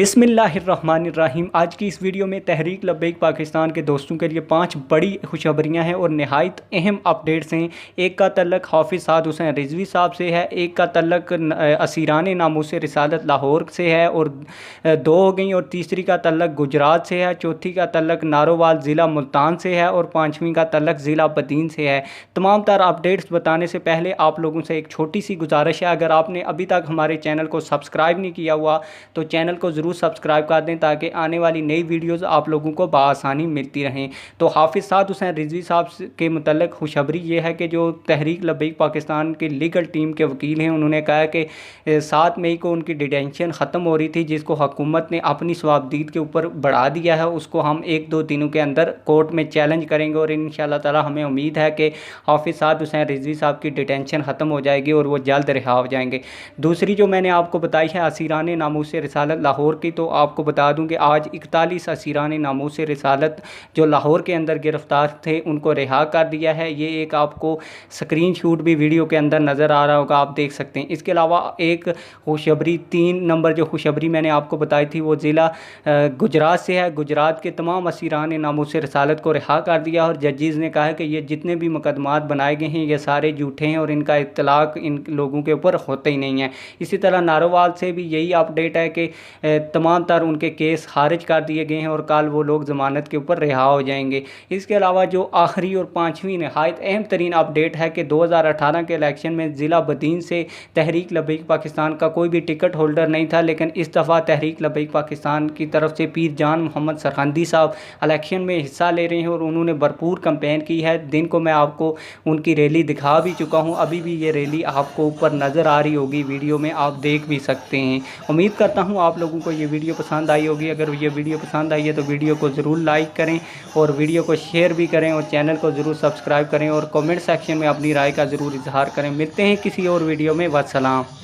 बिस्मिल्लाहिर्रहमानिर्रहीम। आज की इस वीडियो में तहरीक लब्बैक पाकिस्तान के दोस्तों के लिए 5 बड़ी खुशखबरियाँ हैं और नहायत अहम अपडेट्स हैं। एक का तल्लक हाफिज़ साद हुसैन रिजवी साहब से है, एक का तल्लक असीरान नामूस रिसालत लाहौर से है और 2 हो गई, और तीसरी का तल्लक गुजरात से है, चौथी का तल्लक नारोवाल ज़िला मुल्तान से है और 5वीं का तल्लक ज़िला बदीन से है। तमाम तार अपडेट्स बताने से पहले आप लोगों से एक छोटी सी गुजारिश है, अगर आपने अभी तक हमारे चैनल को सब्सक्राइब नहीं किया हुआ तो चैनल को ज़रूर सब्सक्राइब कर दें ताकि आने वाली नई वीडियोज़ आप लोगों को बआसानी मिलती रहें। तो हाफिज़ साद हुसैन रिजवी साहब के मतलब खुशखबरी ये है कि जो तहरीक लब्बैक पाकिस्तान के लीगल टीम के वकील हैं, उन्होंने कहा कि 7 मई को उनकी डिटेंशन ख़त्म हो रही थी, जिसको हुकूमत ने अपनी सवाबदीद के ऊपर बढ़ा दिया है। उसको हम 1-2 दिनों के अंदर कोर्ट में चैलेंज करेंगे और इंशाअल्लाह ताला हमें उम्मीद है कि हाफिज़ साद हुसैन रिजवी साहब की डिटेंशन ख़त्म हो जाएगी और वो जल्द रिहा हो जाएंगे। दूसरी जो मैंने आपको बताई है असीरान नामूस रिसालत लाहौर की, तो आपको बता दूं कि आज 41 असीरान नामूस रिसालत जो लाहौर के अंदर गिरफ़्तार थे उनको रिहा कर दिया है। ये एक आपको स्क्रीनशॉट भी वीडियो के अंदर नज़र आ रहा होगा, आप देख सकते हैं। इसके अलावा एक खुशखबरी 3 नंबर जो खुशखबरी मैंने आपको बताई थी वो ज़िला गुजरात से है। गुजरात के तमाम असीरान नामूस रिसालत को रिहा कर दिया और जजेज़ ने कहा है कि ये जितने भी मुकदमात बनाए गए हैं ये सारे झूठे हैं और इनका इत्तलाक इन लोगों के ऊपर होता ही नहीं है। इसी तरह नारोवाल से भी यही अपडेट है कि तमाम तर उनके केस खारिज कर दिए गए हैं और कल वो लोग ज़मानत के ऊपर रिहा हो जाएंगे। इसके अलावा जो आखिरी और 5वीं नहायत अहम तरीन अपडेट है कि 2018 के इलेक्शन में ज़िला बदीन से तहरीक लब्बैक पाकिस्तान का कोई भी टिकट होल्डर नहीं था, लेकिन इस दफ़ा तहरीक लब्बैक पाकिस्तान की तरफ से पीर जान मोहम्मद सरहंदी साहब इलेक्शन में हिस्सा ले रहे हैं और उन्होंने भरपूर कैंपेन की है। दिन को मैं आपको उनकी रैली दिखा भी चुका हूँ, अभी भी ये रैली आपको ऊपर नज़र आ रही होगी, वीडियो में आप देख भी सकते हैं। उम्मीद करता हूँ आप लोगों को ये वीडियो पसंद आई होगी। अगर ये वीडियो पसंद आई है तो वीडियो को ज़रूर लाइक करें और वीडियो को शेयर भी करें और चैनल को ज़रूर सब्सक्राइब करें और कमेंट सेक्शन में अपनी राय का ज़रूर इजहार करें। मिलते हैं किसी और वीडियो में। वस्सलाम।